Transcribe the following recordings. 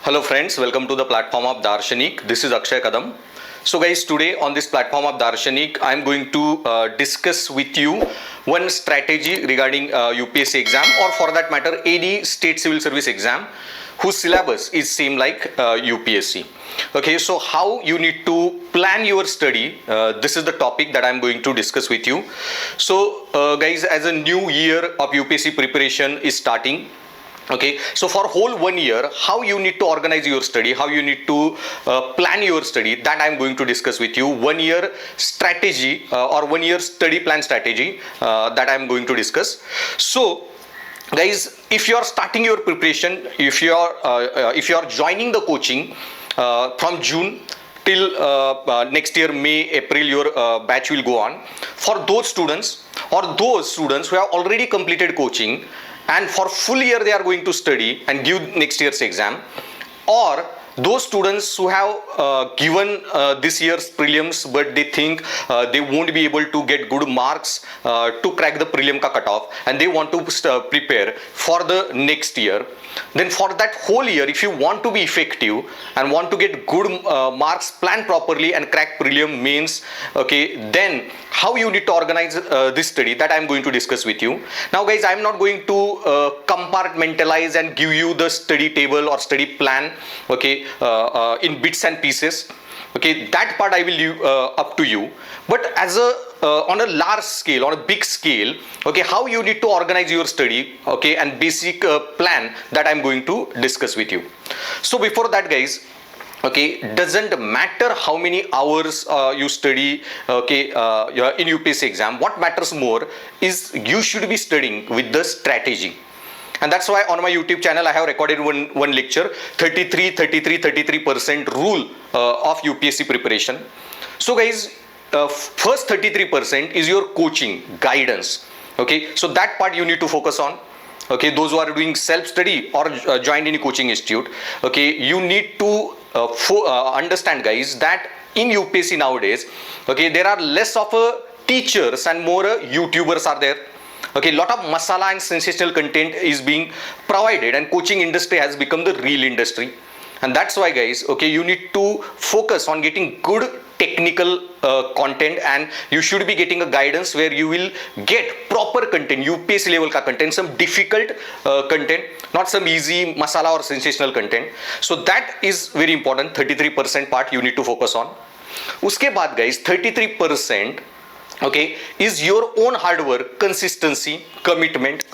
Hello friends, welcome to the platform of Darshanik. This is Akshay Kadam. So guys, today on this platform of Darshanik, I am going to discuss with you one strategy regarding UPSC exam, or for that matter any state civil service exam whose syllabus is same like UPSC. Okay, so how you need to plan your study, this is the topic that I am going to discuss with you. So guys, as a new year of UPSC preparation is starting, okay, so for whole 1 year, how you need to organize your study, how you need to plan your study, that I am going to discuss with you. 1 year strategy or 1 year study plan strategy that I am going to discuss. So guys, if you are starting your preparation, if you are joining the coaching from June till next year May, April, your batch will go on. For those students who have already completed coaching and for full year they are going to study and give next year's exam, or those students who have given this year's prelims but they think they won't be able to get good marks to crack the prelim ka cutoff and they want to prepare for the next year, then for that whole year, if you want to be effective and want to get good marks, plan properly and crack prelim mains, okay, then how you need to organize this study, that I am going to discuss with you. Now guys, I am not going to compartmentalize and give you the study table or study plan, okay, in bits and pieces. Okay, that part I will leave up to you. But as a on a large scale, on a big scale, okay, how you need to organize your study, okay, and basic plan that I'm going to discuss with you. So before that guys, okay, doesn't matter how many hours you study, okay, in UPSC exam, what matters more is you should be studying with the strategy. And that's why on my YouTube channel I have recorded one lecture, 33% rule of UPSC preparation. So guys, first 33% is your coaching guidance. Okay, so that part you need to focus on. Okay, those who are doing self-study or joined any coaching institute, okay, you need to understand guys that in UPSC nowadays, okay, there are less of teachers and more YouTubers are there. Okay, lot of masala and sensational content is being provided and coaching industry has become the real industry. And that's why guys, okay, you need to focus on getting good technical content, and you should be getting a guidance where you will get proper content, UPSC level ka content, some difficult content, not some easy masala or sensational content. So that is very important, 33% part you need to focus on. Uske baad guys, 33%, okay, is your own hard work, consistency, commitment.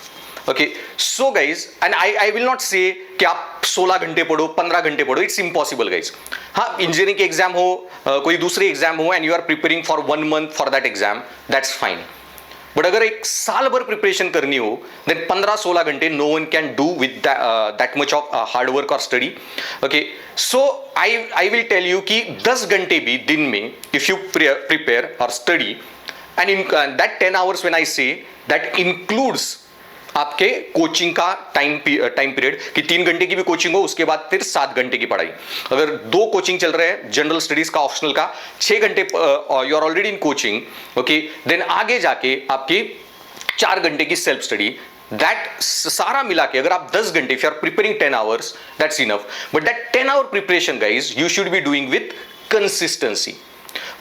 Okay, so guys, and I will not say कि आप 16 घंटे पढ़ो, 15 घंटे पढ़ो, it's impossible guys. हाँ, engineering के exam हो, कोई दूसरे एग्जाम हो and you are preparing for 1 month for that exam, that's fine. But अगर एक साल भर प्रिपरेशन करनी हो, then 15-16 घंटे no one can do with that much of hard work or study. Okay, so I will tell you कि 10 घंटे भी दिन में if you prepare or study, and in that 10 hours when I say, that includes आपके coaching का time period कि 3 घंटे की भी कोचिंग हो, उसके बाद फिर 7 घंटे की पढ़ाई. अगर 2 कोचिंग चल रहे हैं, जनरल स्टडीज का, ऑप्शनल का, 6 घंटे you are already in coaching, okay, then आगे जाके आपकी 4 घंटे की सेल्फ स्टडी. दैट सारा मिला के अगर आप 10 घंटे, if you are preparing 10 hours, that's enough. But that 10 hour preparation guys you should be doing with consistency.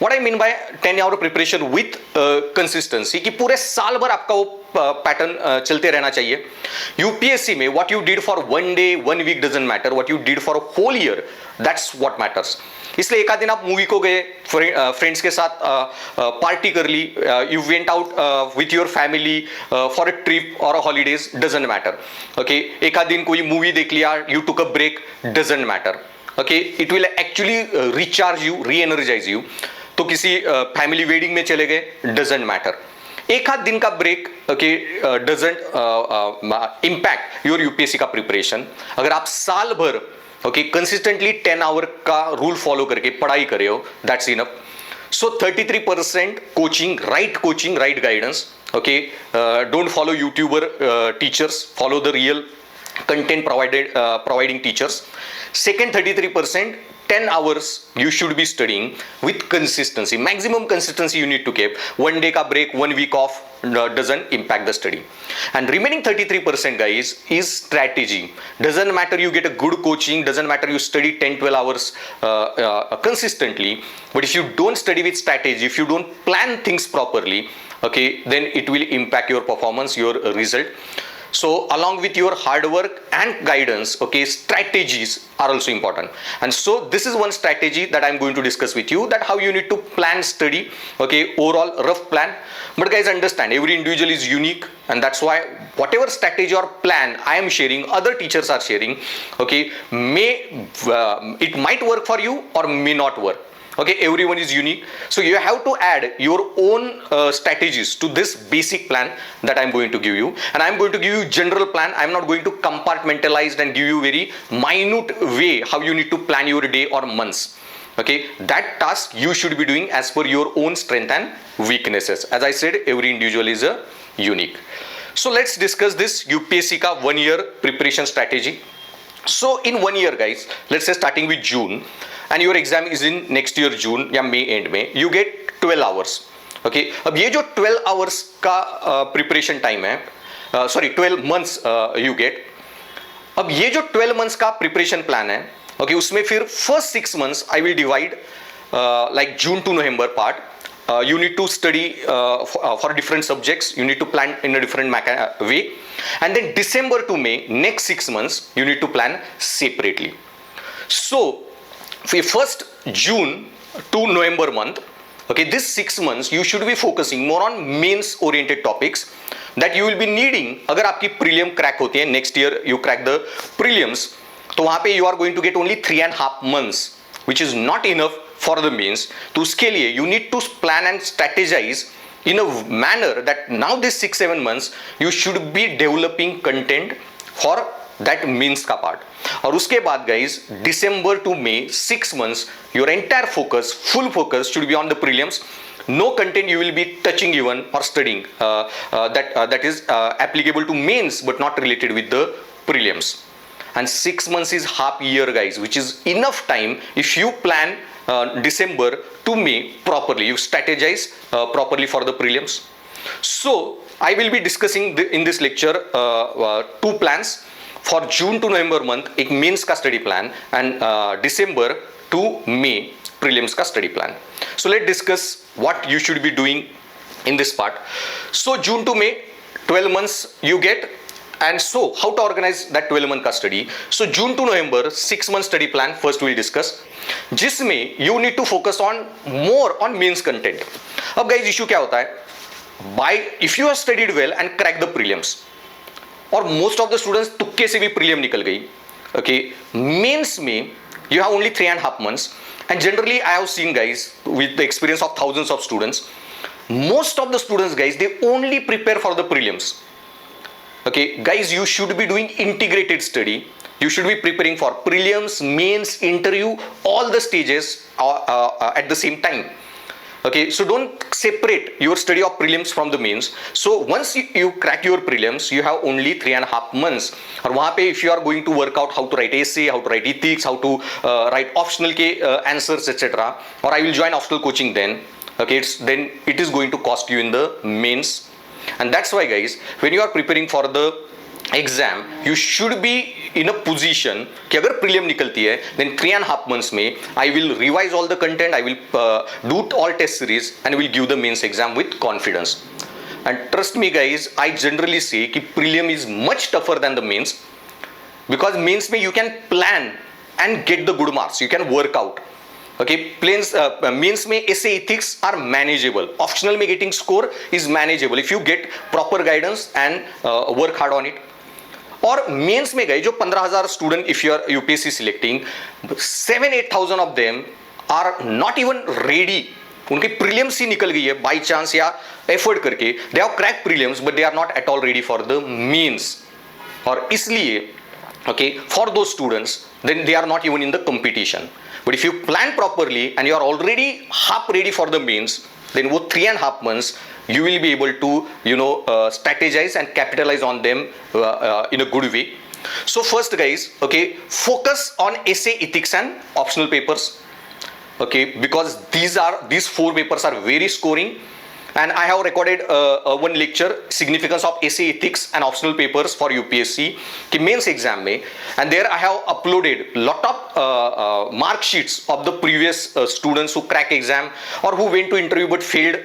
What I mean by 10 hour preparation with consistency, कि पूरे साल भर आपका वो पैटर्न चलते रहना चाहिए. यूपीएससी में what you did for 1 day, 1 week doesn't matter. What you did for a whole year, that's what matters. इसलिए एक आध दिन आप मूवी को गए, फ्रेंड्स के साथ पार्टी कर ली, you went out with your family for a trip और हॉलीडेज, डजंट मैटर. ओके, एक आध दिन कोई मूवी देख लिया, you took a break, doesn't matter. Okay, it will actually recharge you, reenergize you. तो किसी फैमिली वेडिंग में चले गए, डजंट मैटर. एक आध दिन का break, okay, doesn't impact your UPSC का प्रिपरेशन. अगर आप साल भर, ओके, कंसिस्टेंटली 10 आवर का रूल फॉलो करके पढ़ाई करे हो, that's enough. So 33% coaching, right guidance. Okay, don't follow YouTuber teachers, follow the real content providing teachers. Second 33%, 10 hours you should be studying with consistency. Maximum consistency you need to keep. One day ka break, 1 week off doesn't impact the study. And remaining 33% guys is strategy. Doesn't matter you get a good coaching, doesn't matter you study 10-12 hours consistently, but if you don't study with strategy, if you don't plan things properly, okay, then it will impact your performance, your result. So along with your hard work and guidance, okay, strategies are also important. And so this is one strategy that I'm going to discuss with you, that how you need to plan study, okay, overall rough plan. But guys, understand every individual is unique, and that's why whatever strategy or plan I am sharing, other teachers are sharing, okay, it might work for you or may not work. Okay, everyone is unique, so you have to add your own strategies to this basic plan that I'm going to give you. And I'm going to give you general plan. I'm not going to compartmentalize and give you very minute way how you need to plan your day or months. Okay, that task you should be doing as per your own strength and weaknesses. As I said, every individual is unique. So let's discuss this UPSC ka 1 year preparation strategy. So in 1 year guys, let's say starting with June, and your exam is in next year June या May end में, you get 12 hours. Okay, अब ये जो 12 hours का preparation time है, 12 months you get. अब ये जो 12 months का preparation plan है, okay, उसमें फिर first 6 months I will divide like June to November part. You need to study for different subjects. You need to plan in a different way. And then December to May, next 6 months, you need to plan separately. So first June to November month, okay, this 6 months you should be focusing more on mains oriented topics that you will be needing. अगर आपकी prelim crack होती है, next year you crack the prelims, तो वहाँ पे you are going to get only 3.5 months, which is not enough for the mains. तो उसके लिए you need to plan and strategize in a manner that now this 6-7 months you should be developing content for that means का part. और उसके बाद guys, December to May 6 months your entire focus, full focus should be on the prelims. No content you will be touching even or studying that is applicable to mains but not related with the prelims. And 6 months is half year guys, which is enough time if you plan December to May properly, you strategize properly for the prelims. So I will be discussing in this lecture 2 plans. For June to November month, एक mains का study plan and December to May prelims का study plan. So let's discuss what you should be doing in this part. So June to May, 12 months you get, and so how to organize that 12 month का study. So June to November 6 month study plan first we'll discuss, जिसमें you need to focus on more on mains content. अब guys issue क्या होता है? If you have studied well and cracked the prelims, और most of the students तुक्के से भी prelim निकल गई, ओके, मेंस में you have only 3.5 months, and generally I have seen guys with the experience of thousands of students, most of the students guys they only prepare for the prelims. Okay guys, you should be doing integrated study. You should be preparing for prelims, mains, interview, all the stages at the same time. Okay, so don't separate your study of prelims from the mains. So once you crack your prelims, you have only 3.5 months. और वहाँ पे if you are going to work out how to write essay, how to write ethics, how to write optional के answers, etc. Or I will join optional coaching then. Okay, then it is going to cost you in the mains. And that's why guys, when you are preparing for the exam, you should be in a position कि अगर prelim निकलती है, then 3.5 months में I will revise all the content, I will do all test series and will give the mains exam with confidence. And trust me guys, I generally say कि prelim is much tougher than the mains, because mains में you can plan and get the good marks, you can work out. Okay, mains में essay ethics are manageable. Optional में getting score is manageable if you get proper guidance and work hard on it. और mains में गए जो 15,000 student if you are UPSC selecting, 7,000-8,000 of them are not even ready. उनके prelims ही निकल गई है बाय चांस या एफर्ट करके. They have crack prelims but they are not at all ready for the mains. और इसलिए ओके, फॉर दो students then they are not even in the competition. But if you plan properly and you are already half ready for the mains, then वो 3.5 months you will be able to strategize and capitalize on them in a good way. So first guys, okay, focus on essay, ethics and optional papers. Okay, because these four papers are very scoring, and I have recorded one lecture, significance of essay, ethics and optional papers for UPSC ki mains exam mein, and there I have uploaded lot of mark sheets of the previous students who crack exam or who went to interview but failed,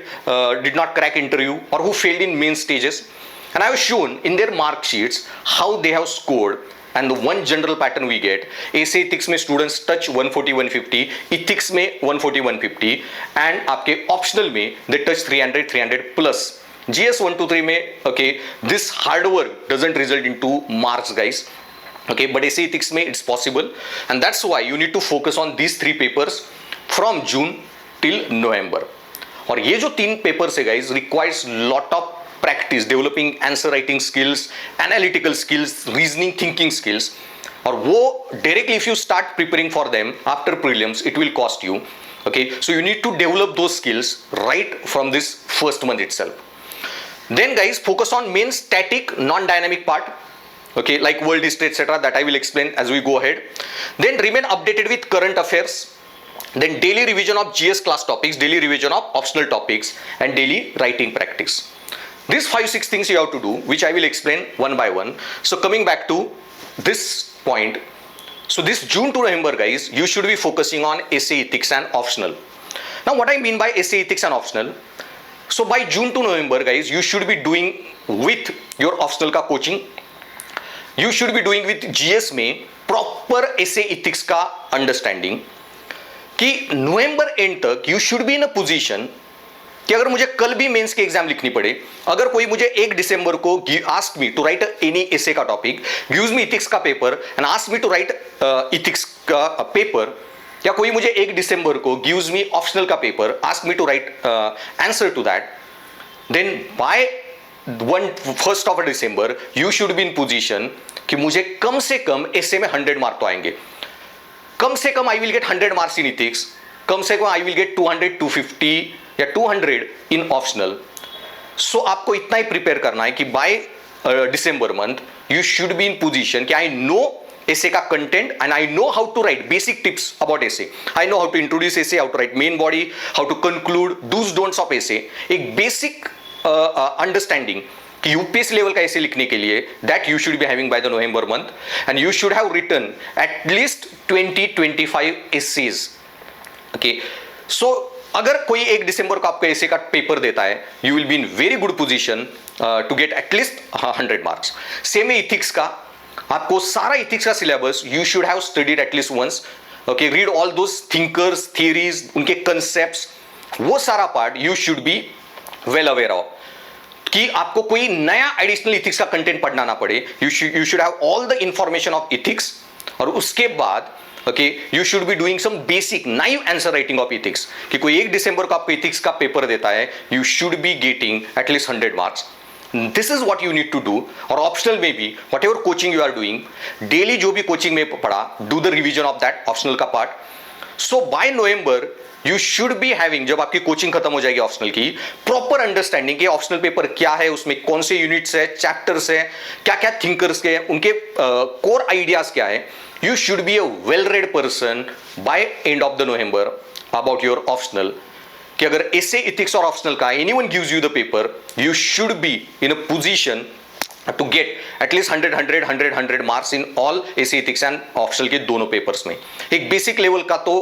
did not crack interview, or who failed in main stages, and I have shown in their mark sheets how they have scored. And the one general pattern we get, essay ethics में students touch 140-150, ethics में 140-150, and आपके optional में they touch 300 plus. GS 123 में, okay, this hard work doesn't result into marks guys. Okay, but essay ethics में it's possible, and that's why you need to focus on these three papers from June till November. और ये जो तीन papers है guys requires lot of practice, developing answer writing skills, analytical skills, reasoning thinking skills, और वो directly if you start preparing for them after prelims it will cost you. Okay, so you need to develop those skills right from this first month itself. Then guys, focus on main static non-dynamic part, okay, like world history etc, that I will explain as we go ahead. Then remain updated with current affairs. Then daily revision of GS class topics, daily revision of optional topics, and daily writing practice. These 5-6 things you have to do, which I will explain one by one. So coming back to this point, so this June to November guys, you should be focusing on essay, ethics and optional. Now what I mean by essay, ethics and optional, so by June to November guys, you should be doing with your optional ka coaching, you should be doing with GS में proper essay, ethics का understanding, कि November end तक you should be in a position कि अगर मुझे कल भी mains के एग्जाम लिखनी पड़े, अगर कोई मुझे 1 दिसंबर को ask me to write any essay का टॉपिक, गिव्स मी इथिक्स का paper and ask me to write ethics का पेपर, या कोई मुझे 1 दिसंबर को गिव्स मी ऑप्शनल का paper, ask me to write answer to that, then by 1st of December you should be in position कि मुझे कम से कम एसे में 100 मार्क तो आएंगे, कम से कम I will get 100 marks in ethics, कम से कम आई विल गेट 200, 250 या 200 इन ऑप्शनल. सो आपको इतना ही प्रिपेयर करना है कि by December month you should be in position कि आई नो essay का content and I know how to write basic tips about essay, I know how to introduce essay, how to write main body, how to conclude, dos don'ts of essay, एक basic understanding कि UPSC level का essay लिखने के लिए that you should be having by the November month, and you should have written at least 20-25 essays. Okay, so अगर कोई 1 दिसंबर को आपको ऐसे का पेपर देता है, you will be in very good position to get at least 100 marks. Same है इथिक्स का, आपको सारा इथिक्स का syllabus you should have studied at least once. Okay, read all those thinkers, theories, उनके कंसेप्ट्स, वो सारा part you should be well aware of, कि आपको कोई नया एडिशनल इथिक्स का कंटेंट पढ़ना ना पड़े. You should have all the information of ethics, और उसके बाद okay you should be doing some basic naive answer writing of ethics, कि कोई 1 दिसंबर को आपको इथिक्स का पेपर देता है, you should be getting at least 100 marks. This is what you need to do. और ऑप्शनल में भी whatever coaching you are doing, daily जो भी कोचिंग में पढ़ा, do the revision of that optional का part. So by November you should be having, जब आपकी कोचिंग खत्म हो जाएगी ऑप्शनल की, प्रॉपर अंडरस्टैंडिंग कि ऑप्शनल पेपर क्या है, उसमें कौन से यूनिट्स है, चैप्टर्स है, क्या क्या थिंकर्स के, उनके कोर आइडियाज क्या है. You should be a well-read person by end of the November about your optional. कि अगर essay, ethics और optional का anyone gives you the paper, you should be in a position to get at least 100 marks in all essay, ethics and optional के दोनों papers में. एक basic level का तो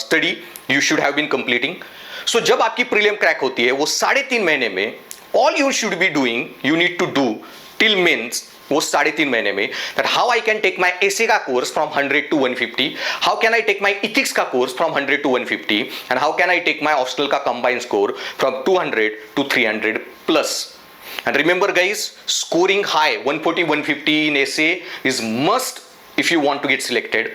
study you should have been completing. So जब आपकी prelim crack होती है, वो 3.5 महीने में all you should be doing, you need to do till mains, वो 3.5 महीने में, that how I can take my essay का course from 100 to 150, how can I take my ethics का course from 100 to 150, and how can I take my optional का combined score from 200 to 300 plus. And remember guys, scoring high 140-150 in essay is must if you want to get selected.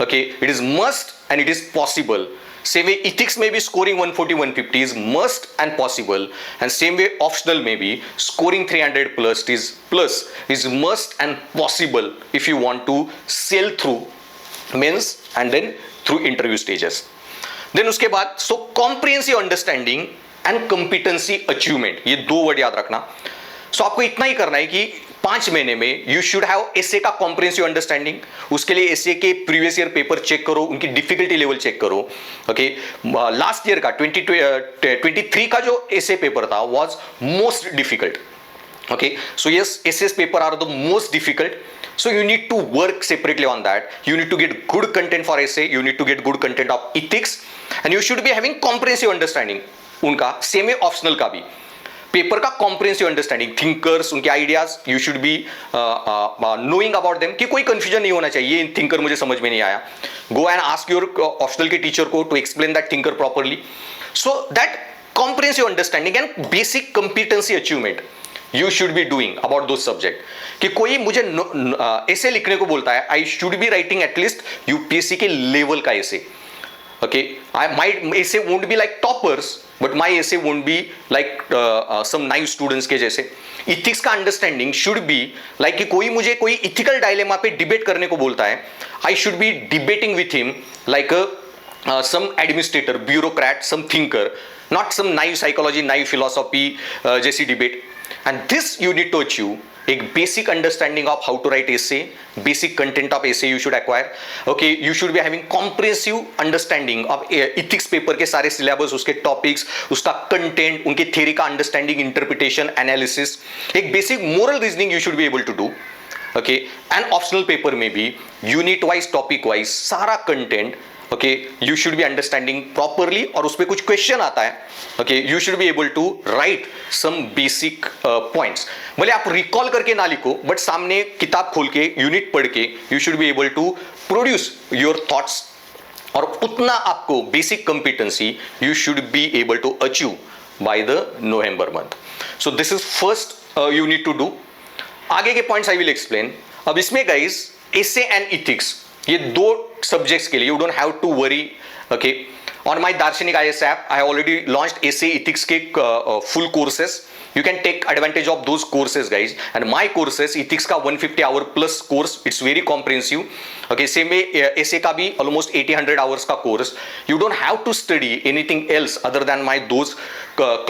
Okay, it is must and it is possible. Same way ethics may be scoring 140-150 is must and possible, and same way optional may be scoring 300 plus is must and possible if you want to sail through means and then through interview stages. Then उसके बाद so comprehensive understanding and competency achievement, ये 2 word याद रखना. So आपको इतना ही करना है कि 5 महीने में यू शुड हैव एसए का कॉम्प्रिहेंसिव अंडरस्टैंडिंग। उसके लिए एसए के प्रीवियस ईयर पेपर चेक करो, उनकी डिफिकल्टी लेवल चेक करो। ओके, लास्ट ईयर का 2023 का जो एसए पेपर था was most difficult. Okay, so yes, SS paper are the most difficult. So you need to work separately on that. You need to get good content for essay. You need to get good content of ethics, and you should be having comprehensive understanding. उनका same है optional का भी paper का comprehensive understanding, thinkers, उनके ideas, you should be knowing about them, कि कोई confusion नहीं होना चाहिए, इन थिंकर मुझे समझ में नहीं आया, go and ask your optional के टीचर को to explain that thinker properly. So that comprehensive understanding and basic competency achievement you should be doing about दो सब्जेक्ट. कि कोई मुझे ऐसे लिखने को बोलता है, I should be writing at least UPSC के लेवल का ऐसे. Okay, my essay won't be like toppers, but my essay won't be like some naive students के जैसे. Ethics का understanding should be like कि कोई मुझे कोई ethical dilemma पे debate करने को बोलता है, I should be debating with him like some administrator, bureaucrat, some thinker, not some naive psychology, naive philosophy जैसी debate. And this you need to achieve. एक basic understanding of how to write essay, basic content of essay you should acquire. Okay, you should be having comprehensive understanding of ethics paper के सारे syllabus, उसके topics, उसका content, उनके theory का understanding, interpretation, analysis. एक basic moral reasoning you should be able to do. Okay, and optional paper में भी unit wise, topic wise सारा content okay you should be understanding properly. और उस पर कुछ क्वेश्चन आता है, okay you should be able to write some basic points. भले आप रिकॉल करके ना लिखो, बट सामने किताब खोल के यूनिट पढ़ के you should be able to produce your thoughts. और उतना आपको basic competency you should be able to achieve by the November month. So this is first you need to do. आगे के पॉइंट्स आई विल एक्सप्लेन. अब इसमें guys essay and ethics, ये दो subjects के लिए you don't have to worry. Okay, on my Darshanik IAS app I have already launched essay ethics के full courses. You can take advantage of those courses guys, and my courses ethics का 150 hour plus course, it's very comprehensive. Okay, same way essay का भी almost 80-100 hours का course. You don't have to study anything else other than my those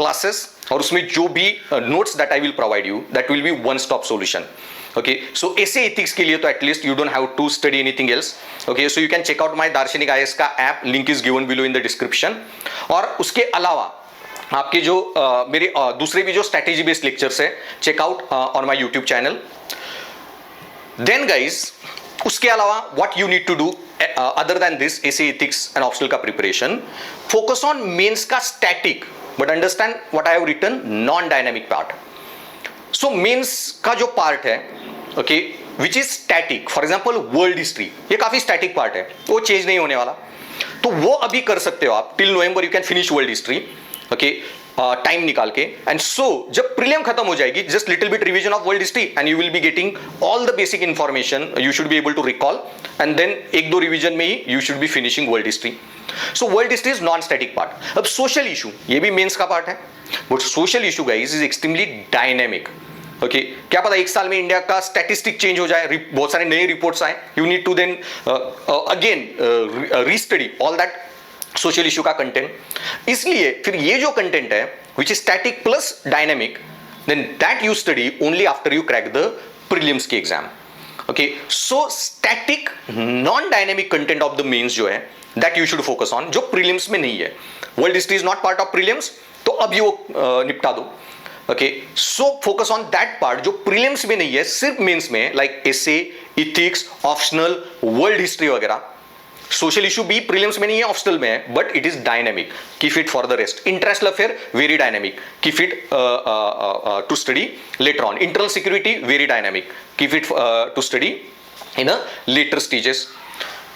classes. और उसमें जो भी notes that I will provide you, that will be one stop solution. Okay, so essay ethics के लिए तो at least you don't have to study anything else. Okay, so you can check out my दार्शनिक IAS का app, link is given below in the description. और उसके अलावा आपके जो मेरे दूसरे भी जो स्ट्रैटेजी बेस्ड लेक्चर्स है, check out on my YouTube channel. Then guys उसके अलावा what you need to do other than this essay ethics and optional का प्रिपरेशन, फोकस ऑन मेंस का static but understand what I have written non dynamic part. So mains का जो part है okay which is static, for example world history, ये काफी static part है, वो change नहीं होने वाला. तो वो अभी कर सकते हो आप, till November you can finish world history. Okay, time निकाल के. एंड सो जब प्रीलिम खत्म हो जाएगी, just little bit revision of world history and you will be getting all the basic information you should be able to recall. And then एक दो revision में ही you should be finishing world history. So world history is non static part. अब social issue, ये भी mains का part है, but social issue guys is extremely dynamic. Okay, क्या पता एक साल में इंडिया का स्टैटिस्टिक चेंज हो जाए, बहुत सारे नए रिपोर्ट्स आए, you need to then again restudy all that social issue का कंटेंट. इसलिए फिर ये जो कंटेंट है which is static plus dynamic, then that you study only after you crack the prelims की exam. Okay, so static non dynamic content of the mains जो है that you should focus on, जो prelims में नहीं है. World history is not part of prelims, तो अब ये निपटा दो. Okay, so focus on that part जो प्रीलिम्स में नहीं है, सिर्फ मेंस में, like essay, ethics, optional, world history वगैरह. सोशल इशू भी प्रीलिम्स में नहीं है, ऑप्शनल में है, but it is dynamic. Keep it for the rest. International affair very dynamic, keep it to study later on. Internal security very dynamic, keep it to study in a later stages.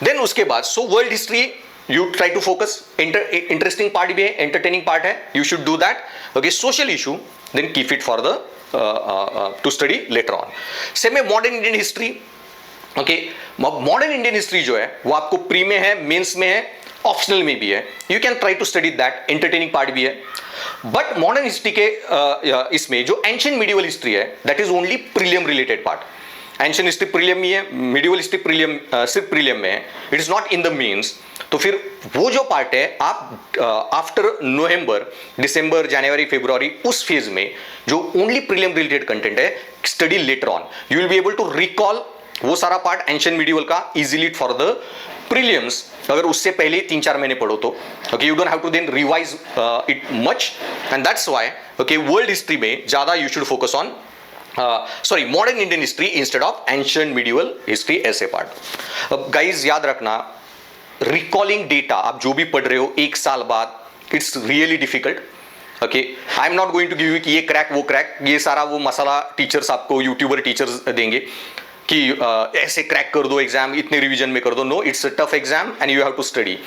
Then उसके बाद so world history you try to focus, interesting part भी है, entertaining part है, you should do that. Okay, social issue then keep it for the to study later on. Same है modern Indian history. Okay, modern Indian history जो है वो आपको pre में है, मेंस में है, ऑप्शनल में भी है. You can try to study that, entertaining part भी है. बट मॉडर्न हिस्ट्री के इसमें जो एंशिएंट मिडिवल हिस्ट्री है that is only prelim related part. Ancient history prelim ही है, मिडिवल हिस्ट्री प्रीलियम सिर्फ प्रीलियम में है, it is not in the mains, तो फिर वो जो पार्ट है आप आफ्टर नवंबर, दिसंबर, जनवरी, फरवरी उस फेज में जो ओनली प्रीलियम रिलेटेड कंटेंट है, study later on, you will be able to recall वो सारा पार्ट एंशिएंट मिडिवल का इजीली फॉर द प्रीलियम्स, अगर उससे पहले 3-4 महीने पढ़ो तो okay, you don't have to then revise it much, and that's why okay world history में ज्यादा you should focus on modern Indian history instead of ancient medieval history ऐसे part. अब गाइज याद रखना, रिकॉलिंग डेटा आप जो भी पढ़ रहे हो एक साल बाद, it's really difficult. Okay, I am not going to give you कि ये क्रैक वो क्रैक, ये सारा वो मसाला टीचर्स आपको यूट्यूबर टीचर्स देंगे कि ऐसे क्रैक कर दो एग्जाम, इतने रिवीजन में कर दो। No, it's a tough exam and you have to study.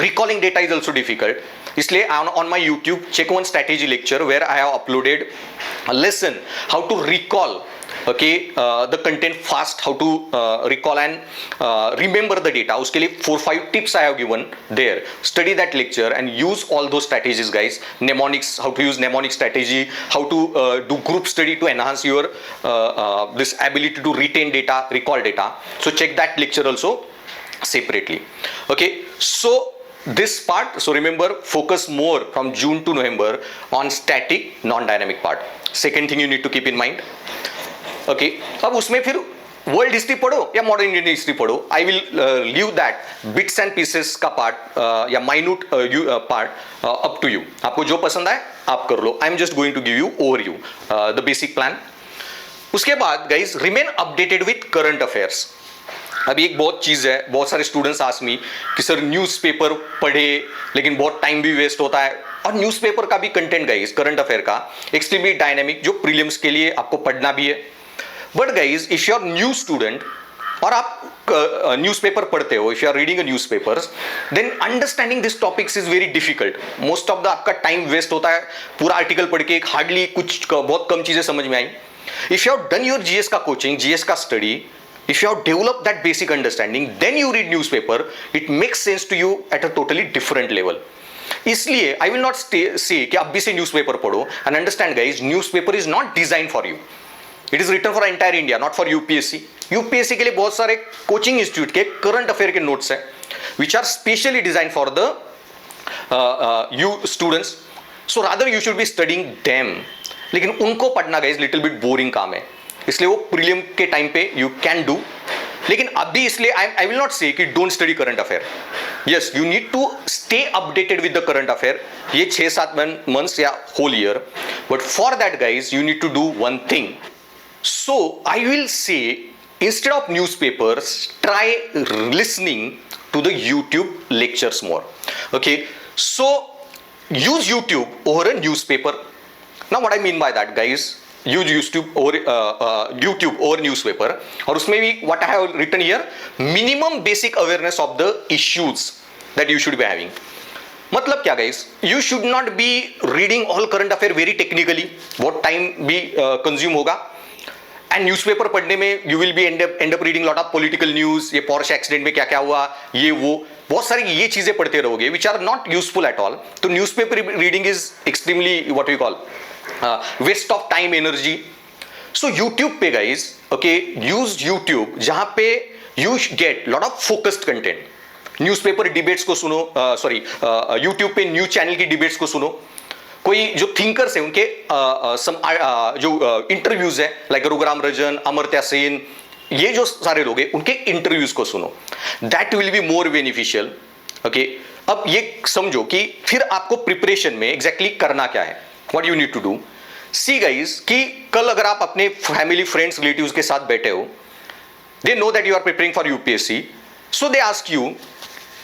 Recalling data is also difficult, इसलिए on my YouTube check one strategy lecture where I have uploaded a lesson how to recall the content fast, how to recall and remember the data. उसके लिए 4-5 tips I have given there. Study that lecture and use all those strategies, guys. Mnemonics, how to use mnemonic strategy, how to do group study to enhance your this ability to retain data, recall data. So check that lecture also separately. Okay, so this part, so remember, focus more from June to November on static non-dynamic part. Second thing you need to keep in mind. Okay, अब उसमें फिर world history पढ़ो या modern Indian history पढ़ो, I will leave that bits and pieces का part या minute part up to you. आपको जो पसंद आए आप कर लो, I am just going to give you over you the basic plan. उसके बाद guys remain updated with current affairs. अभी एक बहुत चीज है, बहुत सारे स्टूडेंट्स आस्क मी कि सर न्यूज़पेपर पढ़े लेकिन बहुत टाइम भी वेस्ट होता है, और न्यूज़पेपर का भी कंटेंट गाइज करंट अफेयर का एक्सट्रीमली डायनेमिक जो प्रीलिम्स के लिए आपको पढ़ना भी है। But guys if you are new student और आप न्यूज़पेपर पढ़ते हो, if you are reading a newspapers, then understanding this topics is very difficult. Most of the आपका टाइम वेस्ट होता है, पूरा आर्टिकल पढ़ के हार्डली कुछ बहुत कम चीजें समझ में आई। If you have done your GS का कोचिंग, जीएस का study, if you have developed that basic understanding, then you read newspaper, it makes sense to you at a totally different level. इसलिए I will not say कि आप भी से newspaper पढ़ो, and understand guys, newspaper is not designed for you. It is written for entire India, not for UPSC. UPSC के लिए बहुत सारे कोचिंग इंस्टीट्यूट के करंट अफेयर के नोट्स हैं, which are specially designed for the you students. So rather you should be studying them. लेकिन उनको पढ़ना guys little bit boring काम है, इसलिए वो प्रीलियम के टाइम पे यू कैन डू। लेकिन अभी इसलिए आई विल नॉट से कि don't study current affair. Yes, you need to stay updated with the current affair, ये 6-7 मंथ्स या whole year, but for that guys you need to do one thing. So I will say instead of newspapers try listening to the YouTube lectures more. Okay, so use YouTube over a newspaper. Now what I mean by that guys, use YouTube over newspaper, और उसमें भी what I have written here, minimum basic awareness of the issues that you should be having. मतलब क्या guys, you should not be reading all current affair very technically, बहुत time भी consume होगा, and newspaper पढ़ने में you will be end up reading lot of political news, ये Porsche accident में क्या क्या हुआ, ये वो बहुत सारी ये चीजें पढ़ते रहोगे which are not useful at all. तो newspaper reading is extremely what we call waste of time energy. So YouTube पे गाइज, ओके, यूज यूट्यूब जहां पे you get lot of focused content. Newspaper debates को सुनो, YouTube पे news channel की debates को सुनो, कोई जो थिंकर्स है उनके जो इंटरव्यूज है लाइक रघुराम राजन, अमर्त्य सेन, ये जो सारे लोग हैं उनके इंटरव्यूज को सुनो, that will be more beneficial. Okay, अब ये समझो कि फिर आपको प्रिपरेशन में एग्जैक्टली करना क्या है, What you need to do? See guys, कि कल अगर आप अपने फैमिली, फ्रेंड्स, रिलेटिव्स के साथ बैठे हो, they know that you are preparing for UPSC, so they ask you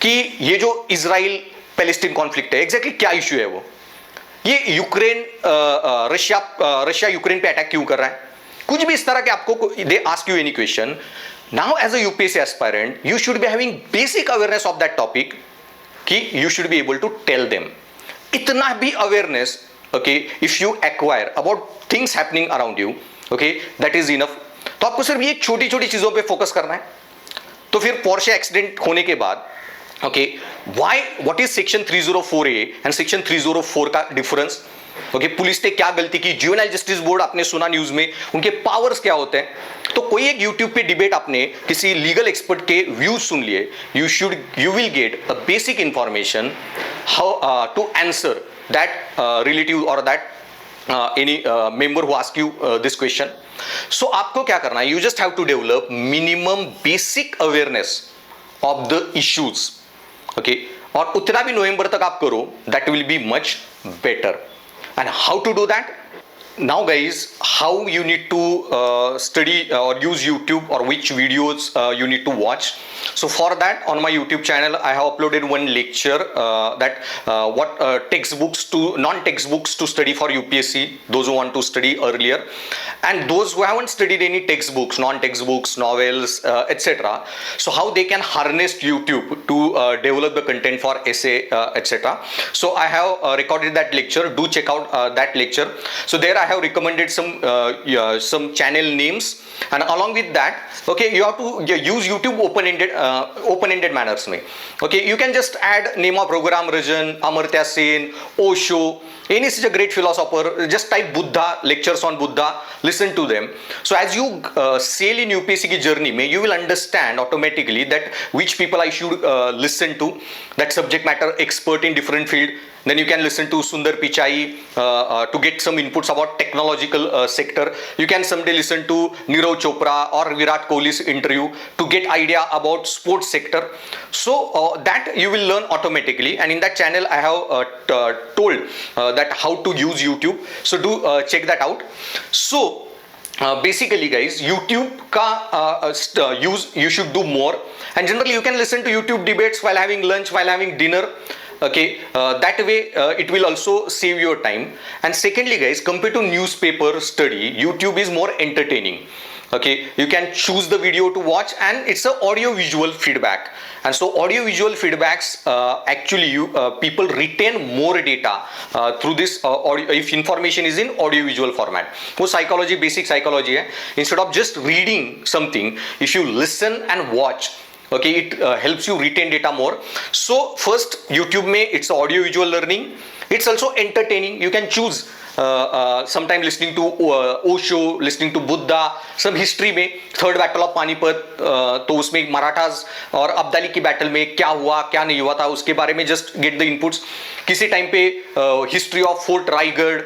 कि ये जो इजराइल पैलेस्टीन कॉन्फ्लिक्ट है एग्जैक्टली क्या इश्यू है, वो ये यूक्रेन रशिया यूक्रेन पे अटैक क्यों कर रहा है, कुछ भी इस तरह के आपको they ask you any question. Now as a UPSC aspirant, you should be having basic awareness of that topic कि you should be able to tell them. इतना भी awareness, okay, if you acquire about things happening around you, okay, that is enough. तो आपको सिर्फ ये छोटी छोटी चीजों पे फोकस करना है। तो फिर पोर्शे एक्सीडेंट होने के बाद, okay, what is section 304A and section 304 का डिफरेंस, ओके, पुलिस ने क्या गलती की, जुवेनाइल जस्टिस बोर्ड आपने सुना न्यूज में, उनके पावर्स क्या होते हैं। तो कोई एक यूट्यूब पे डिबेट आपने किसी लीगल एक्सपर्ट के व्यूज सुन लिए, you will get a basic information how to answer that relative और that any member who ask you this question. So आपको क्या करना है, you just have to develop minimum basic awareness of the issues. Okay, और उतना भी नवंबर तक आप करो, that will be much better. And how to do that? Now guys, how you need to study or use YouTube, or which videos you need to watch. So for that, on my YouTube channel I have uploaded one lecture that what textbooks to non-textbooks to study for UPSC, those who want to study earlier, and those who haven't studied any textbooks, non-textbooks, novels, etc. So how they can harness YouTube to develop the content for essay, etc. So I have recorded that lecture. Do check out that lecture. So there I have recommended some channel names, and along with that, okay, you have to use YouTube open-ended manners में. Okay, you can just add name of program Rajan, Amartya Sen, Osho, any such a great philosopher. Just type Buddha, lectures on Buddha, listen to them. So as you sail in UPSC की journey में, you will understand automatically that which people I should listen to, that subject matter expert in different field. Then you can listen to Sundar Pichai to get some inputs about technological sector. You can someday listen to Nirav Chopra or Virat Kohli's interview to get idea about sports sector. So that you will learn automatically, and in that channel I have told that how to use YouTube. So do check that out. So basically guys, YouTube ka use you should do more, and generally you can listen to YouTube debates while having lunch, while having dinner. Okay, that way it will also save your time. And secondly guys, compared to newspaper study, YouTube is more entertaining. Okay, you can choose the video to watch, and it's a audio visual feedback, and so audio visual feedbacks actually people retain more data through this audio, if information is in audio visual format. वो psychology, basic psychology है. Instead of just reading something, if you listen and watch, okay, it helps you retain data more. So first, YouTube में it's audio visual learning, it's also entertaining. You can choose sometime listening to Osho, listening to Buddha, some history में third battle of Panipat, तो उसमें मराठास और अब्दाली की battle में क्या हुआ क्या नहीं हुआ था उसके बारे में जस्ट गेट द इनपुट्स. किसी टाइम पे history of fort Raigarh,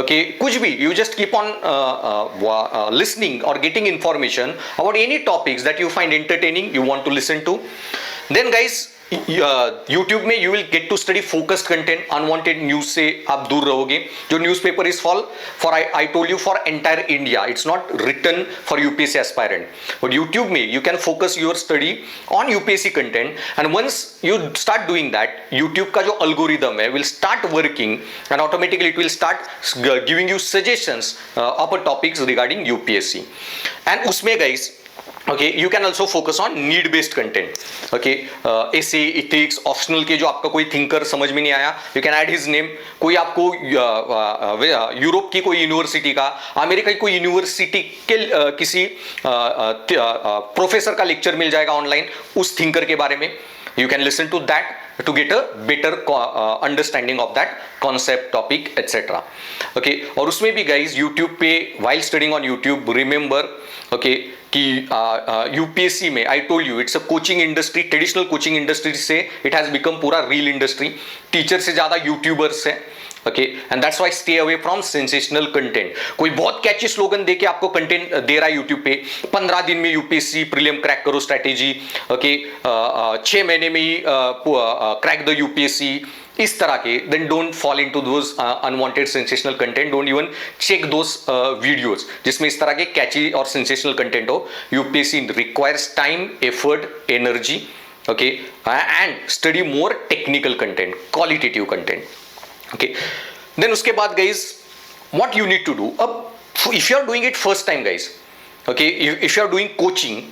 okay, कुछ भी, you just keep on listening or getting information about any topics that you find entertaining, you want to listen to. Then guys, YouTube में you will get to study focused content. unwanted news से आप दूर रहोगे. जो newspaper is for I told you for entire India, it's not written for UPSC aspirant. But YouTube में you can focus your study on UPSC content, and once you start doing that, YouTube का जो algorithm है will start working, and automatically it will start giving you suggestions of topics regarding UPSC. And उसमें guys, okay, you can also focus on need based content. Okay, essay, ethics, optional के जो आपका कोई thinker समझ में नहीं आया, you can add his name. कोई आपको यूरोप की कोई यूनिवर्सिटी का, अमेरिका की कोई यूनिवर्सिटी के किसी प्रोफेसर का लेक्चर मिल जाएगा ऑनलाइन उस थिंकर के बारे में. You can listen to that to get a better understanding of that concept, topic, etc. Okay, और उसमें भी guys YouTube पे while studying on YouTube, remember, okay, कि UPSC में I told you it's a coaching industry, traditional coaching industry से it has become पूरा real industry. Teacher से ज़्यादा यूट्यूबर्स हैं. Okay, and that's why stay away from sensational content. कोई बहुत कैची slogan दे के आपको कंटेंट दे रहा है यूट्यूब पे, 15 दिन में यूपीएससी प्रीलिम क्रैक करो स्ट्रैटेजी, ओके, 6 महीने में ही क्रैक द यूपीएससी, इस तरह के, then don't fall into those unwanted sensational content. Don't even check those videos जिसमें इस तरह के कैची और sensational content हो. UPSC requires time, effort, energy, okay, and study more technical content, qualitative content. Okay, then उसके बाद guys, what you need to do, अब if you are doing it first time guys, okay, if you are doing coaching,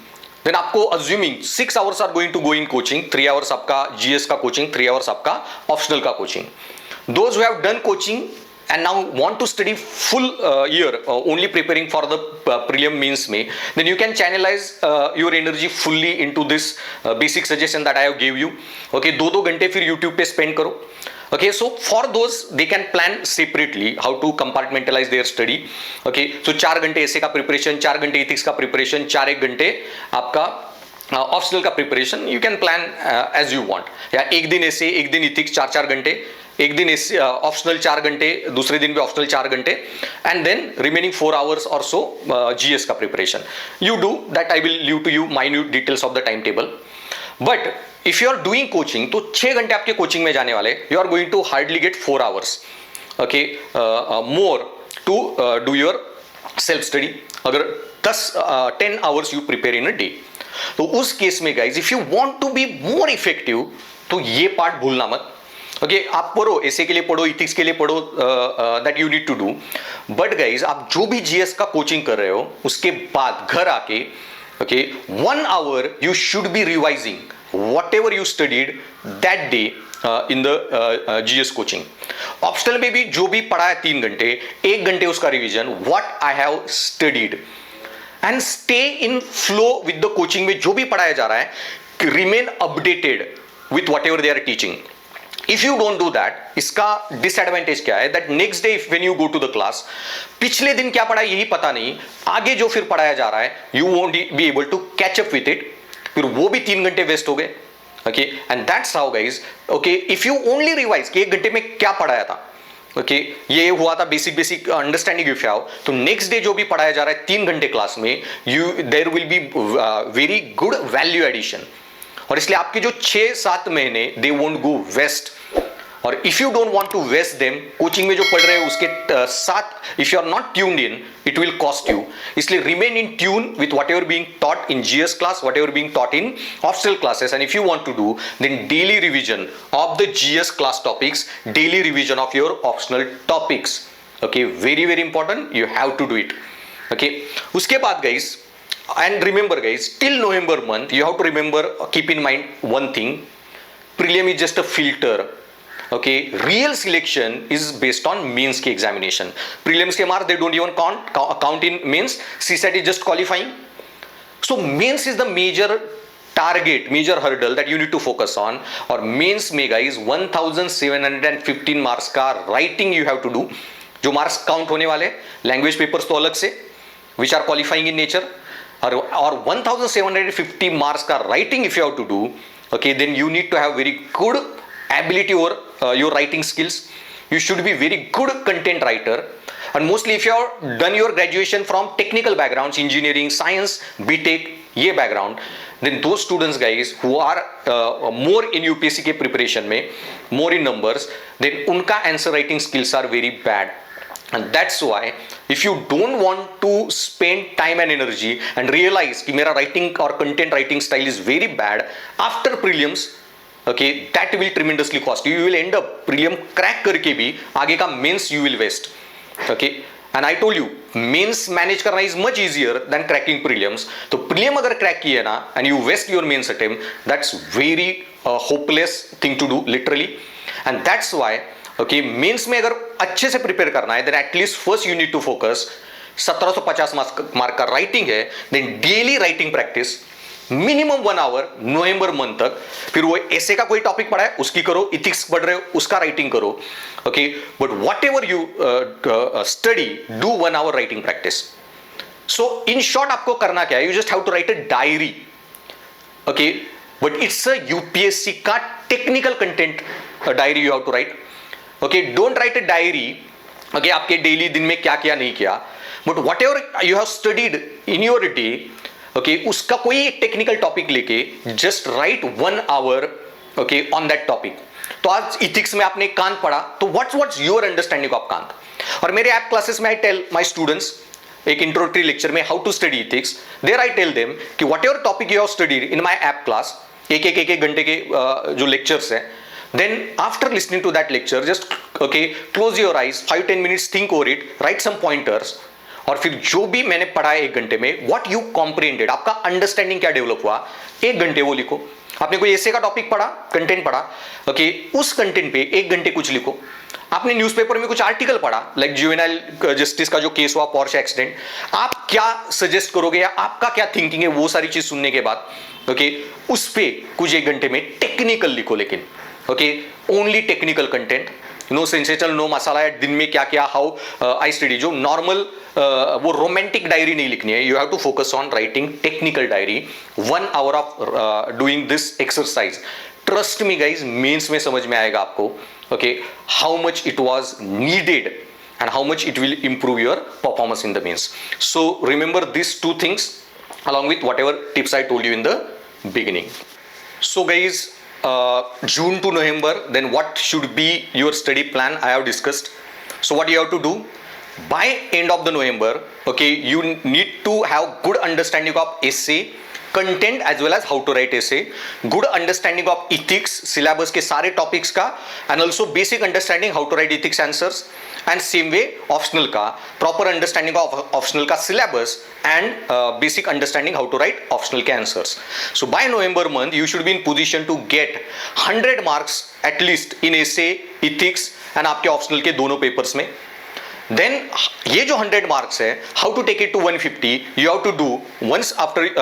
then आपको assuming 6 hours are going to go in coaching, 3 hours आपका GS का coaching, 3 hours आपका optional का coaching. Those who have done coaching and now want to study full year only preparing for the prelim means में, then you can channelize your energy fully into this basic suggestion that I have gave you. Okay, 2-2 घंटे फिर YouTube पे spend करो. Okay, so for those they can plan separately how to compartmentalize their study. Okay, so 4 घंटे ऐसे का preparation, 4 घंटे ethics का preparation, 4 घंटे आपका ऑप्शनल का preparation, you can plan as you want. या एक दिन ऐसे, एक दिन इथिक्स 4-4 घंटे, एक दिन ऑप्शनल 4 घंटे, दूसरे दिन भी ऑप्शनल 4 घंटे, एंड देन रिमेनिंग 4 hours और सो जीएस का preparation. You do that, I will leave to you minute details of the time table. But if you are doing coaching, तो 6 घंटे आपके कोचिंग में जाने वाले, you are going to hardly get 4 hours, okay, more to do your self study. अगर 10 hours you prepare in a day, तो उस case में guys if you want to be more effective, तो ये पार्ट भूलना मत. ओके, आप पढ़ो, ऐसे के लिए पढ़ो, इथिक्स के लिए पढ़ो, that you need to do. But guys आप जो भी जीएस का कोचिंग कर रहे हो, उसके बाद घर आके, okay, 1 hour you should be revising whatever you studied that day in the GS coaching. Optional में भी जो भी पढ़ा है 3 घंटे, 1 घंटे उसका revision, what I have studied, and stay in flow with the coaching में जो भी पढ़ाया जा रहा है, remain updated with whatever they are teaching. If you don't do that, इसका डिसएडवांटेज क्या है, that next day when you go to the class, पिछले दिन क्या पढ़ा यही पता नहीं, आगे जो फिर पढ़ाया जा रहा है you won't be able to catch up with it, फिर वो भी 3 घंटे वेस्ट हो गए. Okay, and that's how guys. Okay, if you only revise कि 1 घंटे में क्या पढ़ाया था, ओके, ये हुआ था basic understanding if you have, तो नेक्स्ट डे जो भी पढ़ाया जा रहा है 3 घंटे क्लास में, you there will be very good value addition. और इसलिए आपके जो 6-7 महीने दे वोंट गो वेस्ट. और if you don't want to waste them, coaching में जो पढ़ रहे हो उसके साथ if you are not tuned in, it will cost you. इसलिए remain in tune with whatever being taught in GS class, whatever being taught in optional classes. And if you want to do then daily revision of the GS class topics, daily revision of your optional topics. Okay, very very important, you have to do it. Okay, उसके बाद guys, and remember guys, till November month you have to remember, keep in mind one thing, prelim is just a filter. Okay, real selection is based on mains ki examination. Prelims ke marks they don't even count in mains. CSAT is just qualifying. So mains is the major target, major hurdle that you need to focus on. और mains में guys 1715 marks का writing you have to do, जो marks count होने वाले, language papers तो अलग से, which are qualifying in nature. और 1750 marks का writing if you have to do, okay, then you need to have very good ability over your writing skills. You should be very good content writer. And mostly if you have done your graduation from technical backgrounds, engineering, science, BTech, ये background, then those students guys who are more in UPSC के preparation में, more in numbers, then उनका answer writing skills are very bad. And that's why if you don't want to spend time and energy and realize कि मेरा writing और content writing style is very bad after prelims, okay, that will tremendously cost you. You will end up prelim crack करके भी आगे का mains you will waste. Okay, and I told you mains manage करना is much easier than cracking prelims. तो prelim अगर crack किए ना and you waste your mains attempt, that's very hopeless thing to do literally. And that's why okay, mains में अगर अच्छे से prepare करना है, then at least first you need to focus 1750 mark का राइटिंग है, then daily writing practice minimum 1 hour November month तक. फिर वो ऐसे का कोई टॉपिक पढ़ा है उसकी करो, इथिक्स पढ़ रहे हो उसका राइटिंग करो. Okay, but whatever you study, do 1 hour writing practice. So in short आपको करना क्या है, you just have to write a diary. Okay, but it's a UPSC का technical content diary you have to write. Okay, don't write a diary, okay, आपके daily दिन में क्या क्या नहीं किया, but whatever you have studied in your day, okay, उसका कोई एक टेक्निकल टॉपिक लेके just write 1 hour, okay, on that topic. तो आज इथिक्स में आपने कांत पढ़ा, तो what's your understanding of Kant. और मेरे ऐप क्लासेस में आई टेल माई स्टूडेंट्स, एक इंट्रोडक्टरी लेक्चर में, how to study ethics, there I tell them कि whatever topic you have studied in my app class, एक घंटे के जो लेक्चर्स हैं, then after listening to that lecture just okay, close your eyes, 5-10 minutes think over it, write some pointers, और फिर जो भी मैंने पढ़ा है 1 घंटे में, what you comprehended, आपका अंडरस्टैंडिंग क्या डेवलप हुआ 1 घंटे वो लिखो. आपने कोई ऐसे का टॉपिक पढ़ा, कंटेंट पढ़ा, ओके, उस कंटेंट पे 1 घंटे कुछ लिखो. आपने न्यूज़पेपर में कुछ आर्टिकल पढ़ा, लाइक जुवेनाइल जस्टिस का जो केस हुआ, पोर्शे एक्सीडेंट, आप क्या सजेस्ट करोगे या आपका क्या थिंकिंग है, वो सारी चीज सुनने के बाद, ओके, उस पे कुछ 1 घंटे में टेक्निकल लिखो. लेकिन okay, only technical content, no sensational, no masala है, दिन में क्या क्या, हाउ आई स्टडी, जो नॉर्मल वो रोमांटिक डायरी नहीं लिखनी है. You have to focus on writing technical diary. 1 hour of doing this exercise. Trust me guys, mains में समझ में आएगा आपको, okay, how much it was needed and how much it will improve your performance in the mains. So remember these two things along with whatever tips I told you in the beginning. So guys, June to November, then what should be your study plan I have discussed. So what you have to do by end of the November, okay, you need to have good understanding of essay content as well as how to write essay, good understanding of ethics, syllabus के सारे topics का, and also basic understanding how to write ethics answers, and same way optional का proper understanding of optional का syllabus and basic understanding how to write optional के answers. So by November month you should be in position to get 100 marks at least in essay, ethics and आपके optional के दोनों papers में. Then ये जो 100 marks है, how to take it to 150, you have to do once after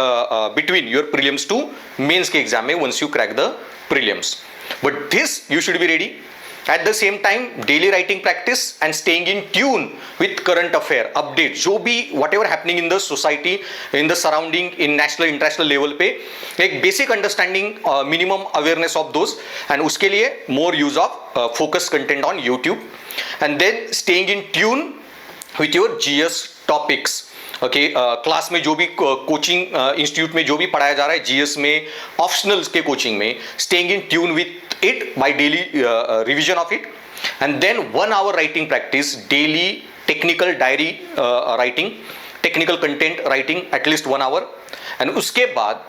between your prelims to mains के exam में, once you crack the prelims. But this you should be ready. At the same time daily writing practice and staying in tune with current affair update, जो भी whatever happening in the society, in the surrounding, in national international level पे, एक basic understanding, minimum awareness of those, and उसके लिए more use of focus content on YouTube. And then staying in tune with your GS topics. Okay, class में जो भी coaching institute में जो भी पढ़ाया जा रहा है GS में, ऑप्शनल्स के कोचिंग में, staying in tune with it by daily revision of it. And then 1 hour writing practice, daily technical diary writing, technical content writing at least 1 hour. And उसके बाद,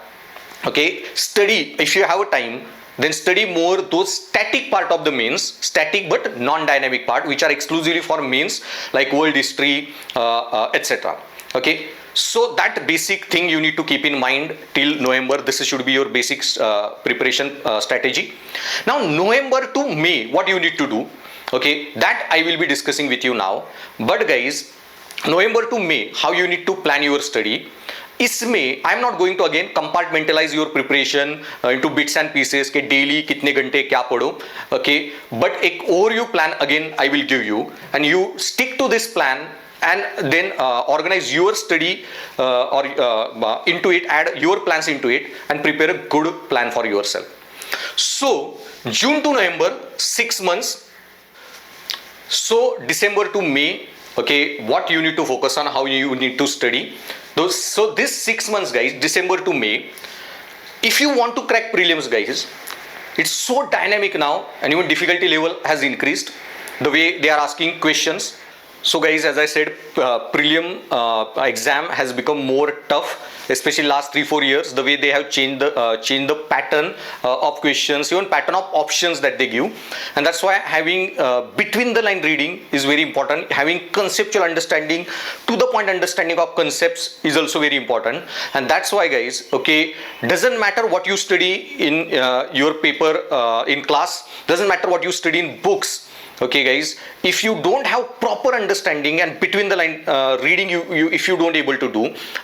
okay, study if you have a time. Then study more those static part of the mains, static but non-dynamic part, which are exclusively for mains, like world history, etc. Okay, so that basic thing you need to keep in mind till November. This should be your basic preparation strategy. Now November to May, what you need to do, okay, that I will be discussing with you now. But guys, November to May, how you need to plan your study. इसमें I am not going to again compartmentalise your preparation into bits and pieces के daily कितने घंटे क्या पढ़ो, okay, but एक overview plan again I will give you, and you stick to this plan and then organize your study or into it, add your plans into it and prepare a good plan for yourself. So June to November, 6 months. So December to May, okay, what you need to focus on, how you need to study. So this 6 months guys, December to May, if you want to crack prelims guys, it's so dynamic now and even difficulty level has increased, the way they are asking questions. So guys, as I said, prelim exam has become more tough, especially last 3-4 years. The way they have changed the pattern of questions, even pattern of options that they give, and that's why having between the line reading is very important. Having conceptual understanding, to the point understanding of concepts is also very important. And that's why guys, okay, doesn't matter what you study in your paper in class, doesn't matter what you study in books. Okay guys, if you don't have proper understanding and between the line reading, you if you don't able to do,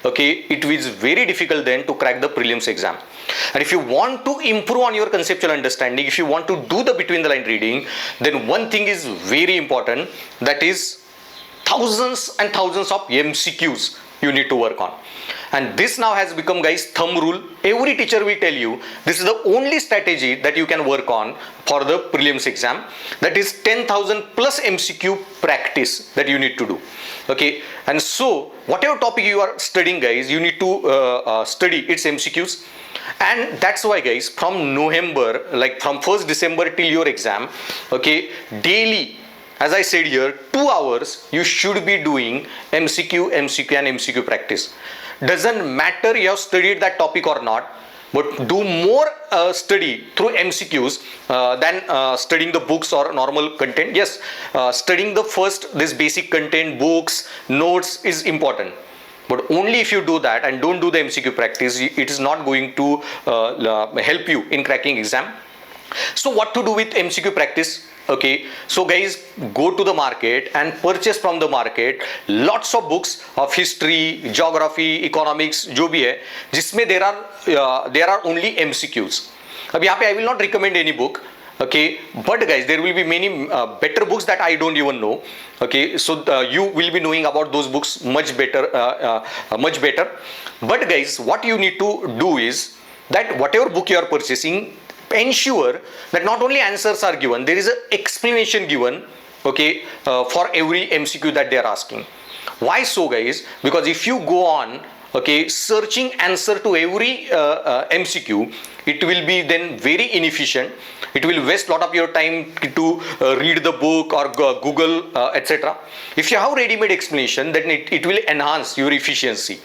okay, it is very difficult then to crack the prelims exam. And if you want to improve on your conceptual understanding, if you want to do the between the line reading, then one thing is very important, that is thousands and thousands of MCQs you need to work on. And this now has become guys thumb rule. Every teacher will tell you this is the only strategy that you can work on for the prelims exam, that is 10,000 plus MCQ practice that you need to do. Okay, and so whatever topic you are studying guys, you need to study its MCQs. And that's why guys, from November, like from 1st December till your exam, okay, daily, as I said here, 2 hours you should be doing MCQ and MCQ practice. Doesn't matter you have studied that topic or not, but do more study through MCQs than studying the books or normal content. Yes, studying the first this basic content, books, notes is important, but only if you do that and don't do the MCQ practice, it is not going to help you in cracking exam. So what to do with MCQ practice? Okay, so guys, go to the market and purchase from the market lots of books of history, geography, economics, जो भी है, जिसमें there are only MCQs. अब यहाँ पे I will not recommend any book. Okay, but guys, there will be many better books that I don't even know. Okay, so you will be knowing about those books much better, much better. But guys, what you need to do is that whatever book you are purchasing, ensure that not only answers are given, there is an explanation given, okay, for every MCQ that they are asking. Why so, guys? Because if you go on, okay, searching answer to every MCQ, it will be then very inefficient. It will waste a lot of your time to read the book or Google, etc. If you have ready-made explanation, then it will enhance your efficiency.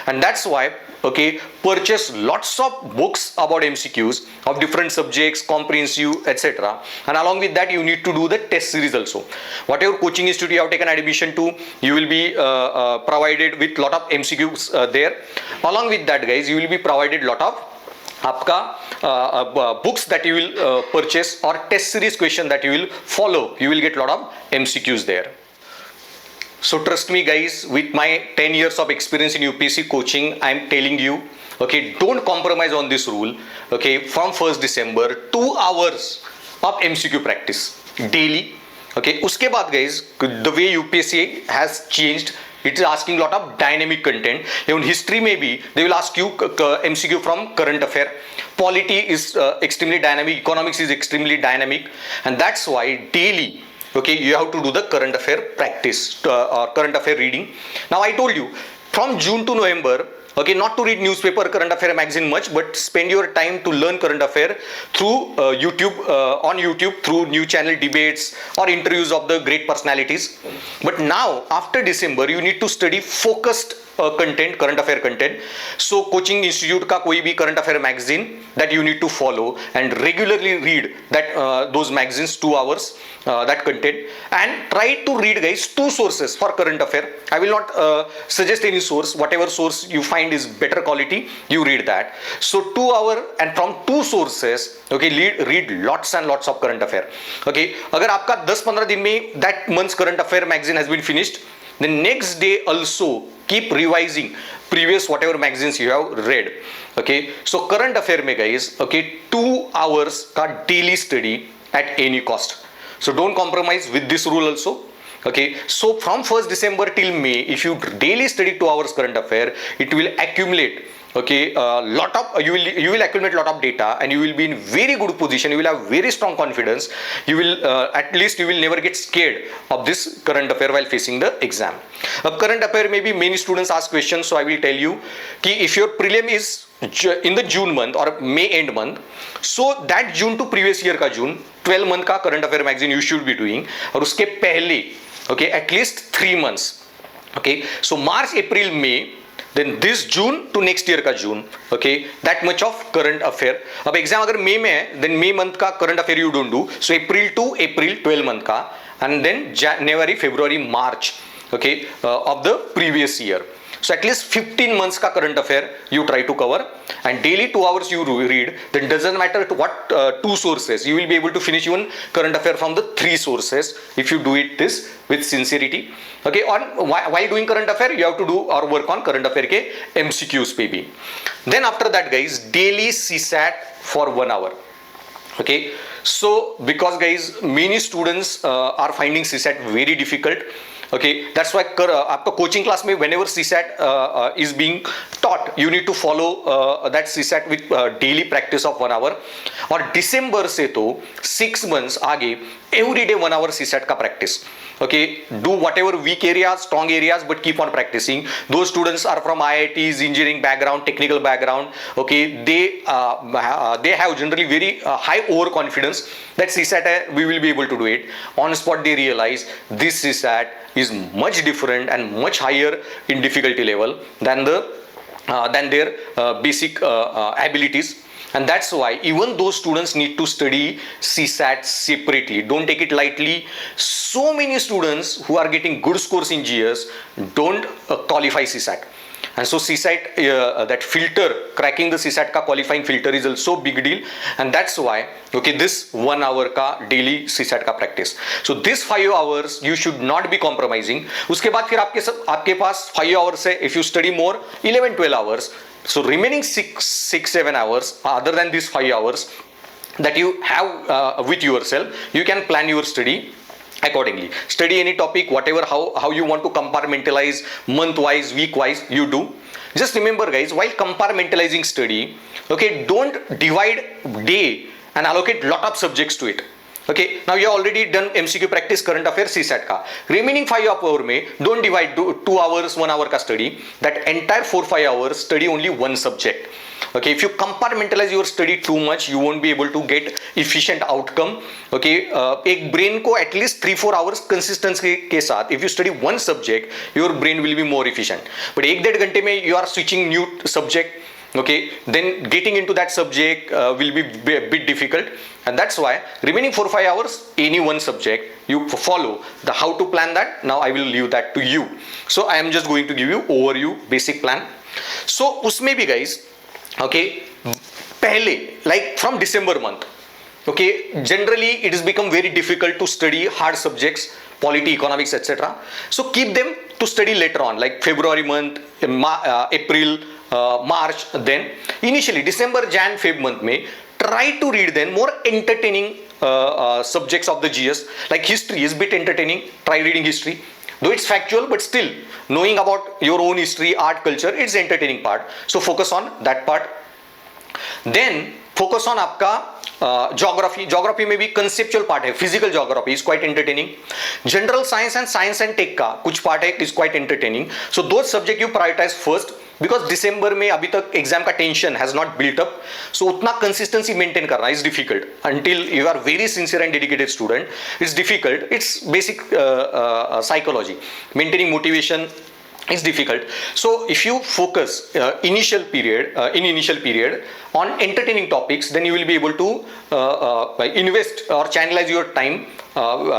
And that's why, okay, purchase lots of books about MCQs of different subjects, comprehensive, etc. And along with that, you need to do the test series also. Whatever coaching institute you have taken admission to, you will be provided with lot of MCQs there. Along with that, guys, you will be provided lot of आपका books that you will purchase or test series question that you will follow. You will get lot of MCQs there. So trust me, guys, with my 10 years of experience in UPSC coaching, I am telling you, okay, don't compromise on this rule. Okay, from 1st December, 2 hours of MCQ practice daily. Okay, उसके बाद, guys, the way UPSC has changed, it is asking a lot of dynamic content. Even history, maybe they will ask you MCQ from current affair. Polity is extremely dynamic. Economics is extremely dynamic, and that's why daily, okay, you have to do the current affair practice or current affair reading. Now I told you from June to November, okay, not to read newspaper, current affair magazine much, but spend your time to learn current affair through YouTube, on YouTube, through new channel debates or interviews of the great personalities. But now after December, you need to study focused content, current affair content. So coaching institute का कोई भी current affair magazine that you need to follow and regularly read that those magazines 2 hours that content, and try to read, guys, 2 sources for current affair. I will not suggest any source. Whatever source you find is better quality, you read that. So 2 hour, and from 2 sources, okay, read lots and lots of current affair. Okay, अगर आपका 10-15 दिन में that month's current affair magazine has been finished, the next day also keep revising previous whatever magazines you have read. Okay, so current affair mein, guys, okay, 2 hours ka daily study at any cost. So don't compromise with this rule also. Okay, so from 1st December till May, if you daily study 2 hours current affair, it will accumulate, okay, lot of you will accumulate lot of data, and you will be in very good position. You will have very strong confidence. You will at least you will never get scared of this current affair while facing the exam. Current affair, maybe many students ask questions, so I will tell you कि if your prelim is in the June month or May end month, so that June to previous year का June 12 month का current affair magazine you should be doing, और उसके पहले, okay, at least 3 months. Okay, so March, April, May, then this June to next year का June, okay, that much of current affair. अब exam अगर May में है, then May month का current affair you don't do, so April to April 12 month का, and then January, February, March, okay, of the previous year. So at least 15 months ka current affair you try to cover, and daily 2 hours you read. Then doesn't matter to what 2 sources, you will be able to finish even current affair from the 3 sources if you do it this with sincerity. Okay, while doing current affair, you have to do or work on current affair ke MCQs pe bhi. Then after that, guys, daily CSAT for 1 hour. Okay, so because, guys, many students are finding CSAT very difficult. Okay, that's why आपका coaching class में whenever CSAT is being taught, you need to follow that CSAT with daily practice of 1 hour. और December से तो 6 months आगे every day 1 hour CSAT का practice. Okay, do whatever weak areas, strong areas, but keep on practicing. Those students are from IITs, engineering background, technical background. Okay, they have generally very high overconfidence that CSAT we will be able to do it. On spot they realize this CSAT is much different and much higher in difficulty level than their basic abilities. And that's why even those students need to study CSAT separately. Don't take it lightly. So many students who are getting good scores in GS don't qualify CSAT. And so CSAT, that filter, cracking the CSAT ka qualifying filter is also big deal. And that's why, okay, this 1 hour ka daily CSAT ka practice. So this 5 hours you should not be compromising. उसके बाद फिर आपके पास 5 hours है. If you study more, 11-12 hours. So remaining 6-7 hours other than these 5 hours, that you have with yourself, you can plan your study accordingly. Study any topic, whatever, how you want to compartmentalize, month wise, week wise, you do. Just remember guys, while compartmentalizing study, okay, don't divide day and allocate lot of subjects to it. Okay, now you have already done MCQ practice current affairs CSAT का, remaining 5 hour में don't divide 2 hours 1 hour का study, that entire 4-5 hours study only one subject. Okay, if you compartmentalize your study too much, you won't be able to get efficient outcome. Okay, एक brain को at least 3-4 hours consistency के साथ if you study one subject, your brain will be more efficient. But 1-1.5 घंटे में you are switching new subject, okay, then getting into that subject will be a bit difficult, and that's why remaining 4-5 hours any one subject you follow the how to plan that. Now I will leave that to you, so I am just going to give you overview basic plan. So उसमें भी guys, okay, पहले like from December month, okay, generally it has become very difficult to study hard subjects, polity, economics, etc. So keep them to study later on, like February month, April, March. Then initially December, Jan, Feb month में try to read then more entertaining subjects of the GS, like history is bit entertaining. Try reading history, though it's factual, but still knowing about your own history, art, culture, it's entertaining part. So focus on that part. Then focus on आपका geography में भी conceptual part है, physical geography is quite entertaining. General science and tech का कुछ part है is quite entertaining. So those subject you prioritize first, because December में अभी तक exam का tension has not built up, so उतना consistency maintain करना is difficult until you are very sincere and dedicated student. It's difficult. It's basic psychology. Maintaining motivation is difficult. So if you focus initial period on entertaining topics, then you will be able to invest or channelize your time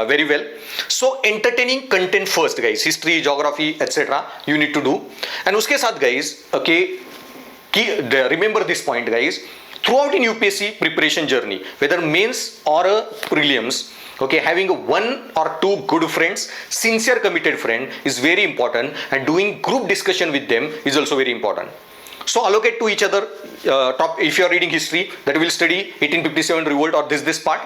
very well. So entertaining content first guys, history, geography, etc. you need to do. And उसके साथ guys, okay, remember this point guys, throughout in UPSC preparation journey, whether mains or prelims, okay, having one or two good friends, sincere committed friend is very important, and doing group discussion with them is also very important. So allocate to each other if you are reading history, that will study 1857 revolt or this part,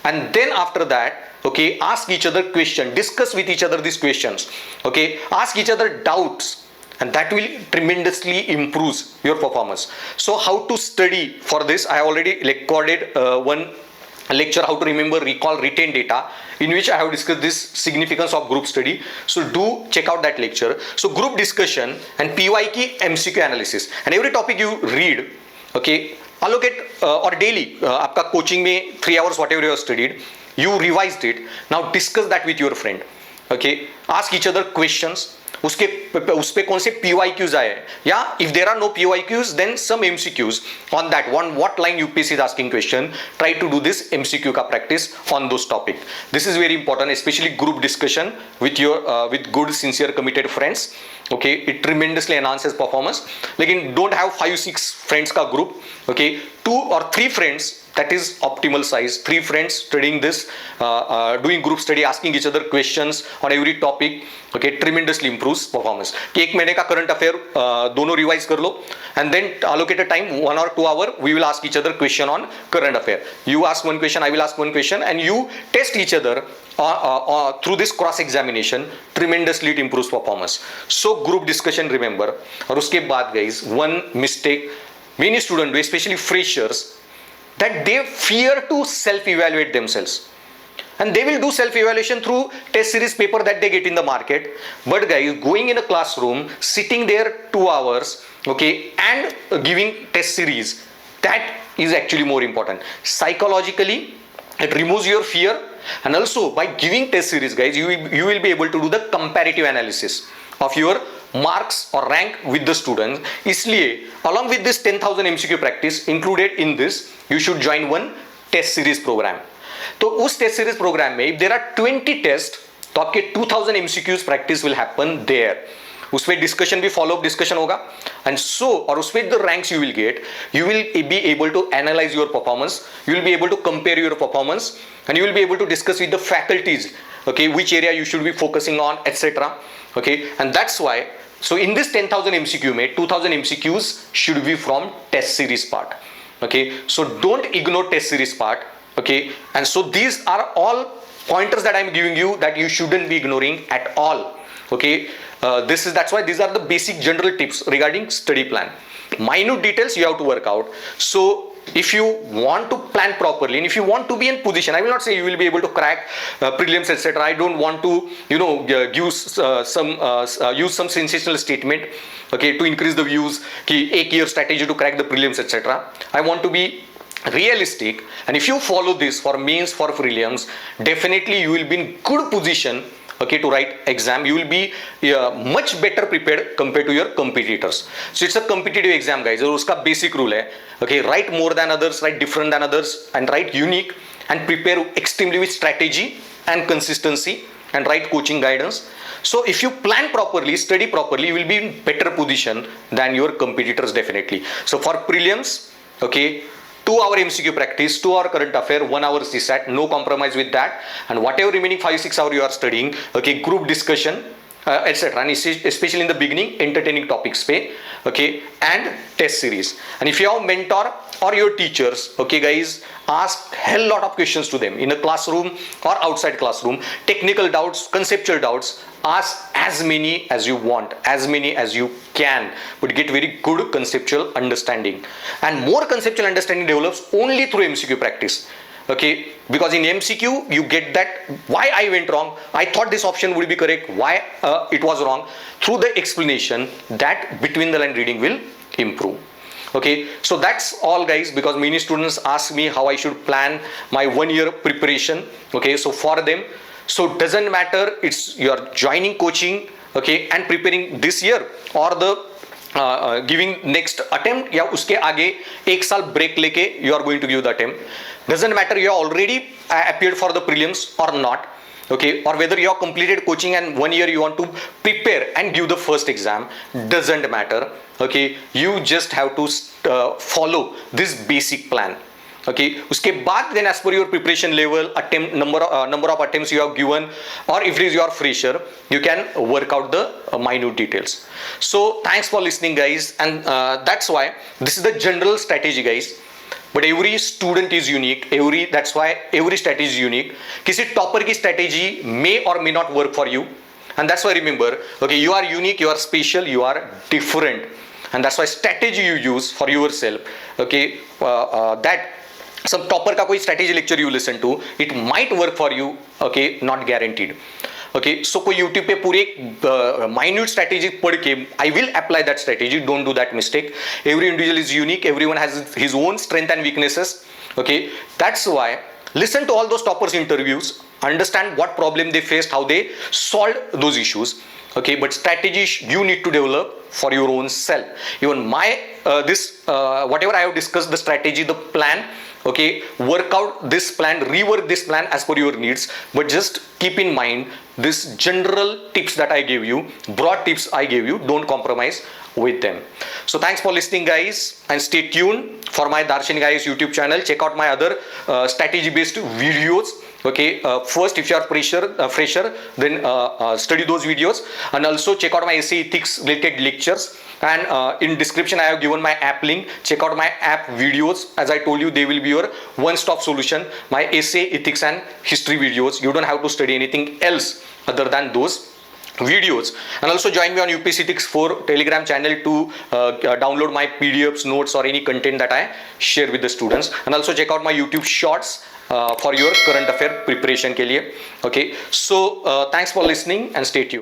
and then after that, okay, ask each other question, discuss with each other these questions, okay, ask each other doubts, and that will tremendously improve your performance. So how to study for this, I have already recorded one lecture, how to remember, recall, retain data, in which I have discussed this significance of group study. So do check out that lecture. So group discussion and PYQ MCQ analysis, and every topic you read, okay, allocate or daily आपका coaching में 3 hours whatever you have studied, you revised it, now discuss that with your friend, okay, ask each other questions, उस पे कौन से PYQs आए, या if there are no PYQs then some MCQs on that one, what line UPSC is asking question, try to do this MCQ का practice on those topic. This is very important, especially group discussion with your with good sincere committed friends, okay, it tremendously enhances performance. लेकिन don't have 5-6 friends का group, okay, 2 or 3 friends, that is optimal size. 3 friends studying this, doing group study, asking each other questions on every topic, okay, tremendously improves performance. कि 1 महीने का current affair दोनों revise कर लो, and then allocate a time 1 or 2 hour, we will ask each other question on current affair. You ask one question, I will ask one question, and you test each other through this cross examination. Tremendously it improves performance. So group discussion remember. और उसके बाद guys, one mistake many students do, especially freshers, that they fear to self-evaluate themselves, and they will do self-evaluation through test series paper that they get in the market. But guys, going in a classroom, sitting there 2 hours, okay, and giving test series, that is actually more important. Psychologically, it removes your fear, and also by giving test series, guys, you will be able to do the comparative analysis of your marks or rank with the students. इसलिए along with this 10,000 MCQ practice included in this, you should join one test series program. तो उस test series program में if there are 20 tests, तो आपके 2000 MCQs practice will happen there. उसमें discussion भी follow up discussion होगा, and so और उसमें the ranks you will get, you will be able to analyze your performance, you will be able to compare your performance, and you will be able to discuss with the faculties, okay, which area you should be focusing on, etc. Okay, and that's why, so in this 10,000 MCQ में 2000 MCQs should be from test series part. Okay, so don't ignore test series part. Okay, and so these are all pointers that I'm giving you that you shouldn't be ignoring at all. Okay, that's why these are the basic general tips regarding study plan. Minute details you have to work out. So if you want to plan properly and if you want to be in position, I will not say you will be able to crack prelims, etc. I don't want to use some sensational statement, okay, to increase the views ki ek year strategy to crack the prelims, etc. I want to be realistic, and if you follow this for mains, for prelims, definitely you will be in good position, okay, to write exam. You will be much better prepared compared to your competitors. So it's a competitive exam, guys. और उसका basic rule है, okay, write more than others, write different than others, and write unique, and prepare extremely with strategy and consistency, and write coaching guidance. So if you plan properly, study properly, you will be in better position than your competitors, definitely. So for prelims, okay, 2-hour MCQ practice, 2-hour current affair, 1 hour CSAT, no compromise with that. And whatever remaining 5-6 hours you are studying, okay, group discussion, etc. And especially in the beginning, entertaining topics pay, okay, and test series. And if you have a mentor or your teachers, okay, guys, ask hell lot of questions to them in a classroom or outside classroom. Technical doubts, conceptual doubts, ask as many as you want, as many as you can, but get very good conceptual understanding. And more conceptual understanding develops only through MCQ practice. Okay, because in MCQ you get that why I went wrong, I thought this option would be correct, why it was wrong. Through the explanation, that between the line reading will improve. Okay, so that's all, guys, because many students ask me how I should plan my 1 year preparation. Okay, so for them, so doesn't matter it's you are joining coaching, okay, and preparing this year or the giving next attempt या उसके आगे 1 साल break लेके you are going to give the attempt. Doesn't matter you are already appeared for the prelims or not, okay, or whether you have completed coaching and 1 year you want to prepare and give the first exam, doesn't matter. Okay, you just have to follow this basic plan. Okay, उसके बाद then as per your preparation level, attempt number of attempts you have given, or if it is your fresher, you can work out the minute details. So thanks for listening, guys, and that's why this is the general strategy, guys. But every student is unique. That's why every strategy is unique. किसी topper की strategy may or may not work for you, and that's why remember, okay, you are unique, you are special, you are different, and that's why strategy you use for yourself. Okay, that some topper का कोई strategy lecture you listen to, it might work for you. Okay, not guaranteed. Okay, so कोई YouTube पे पूरे minute strategy पढ़ के I will apply that strategy. Don't do that mistake. Every individual is unique. Everyone has his own strength and weaknesses. Okay, that's why listen to all those toppers interviews, understand what problem they faced, how they solved those issues. Okay, but strategies you need to develop for your own self. Even my whatever I have discussed, the strategy, the plan, okay, work out this plan, rework this plan as per your needs, but just keep in mind this general tips that I gave you, broad tips I gave you, don't compromise with them. So thanks for listening, guys, and stay tuned for my Darshanik IAS YouTube channel. Check out my other strategy based videos. Okay, first if you are fresher, then study those videos, and also check out my essay ethics related lectures. And in description I have given my app link. Check out my app videos. As I told you, they will be your one-stop solution. My essay, ethics and history videos. You don't have to study anything else other than those videos. And also join me on UPSc Ethics 4 Telegram channel to download my PDFs, notes, or any content that I share with the students. And also check out my YouTube shorts for your current affair preparation के लिए. Okay, so thanks for listening and stay tuned.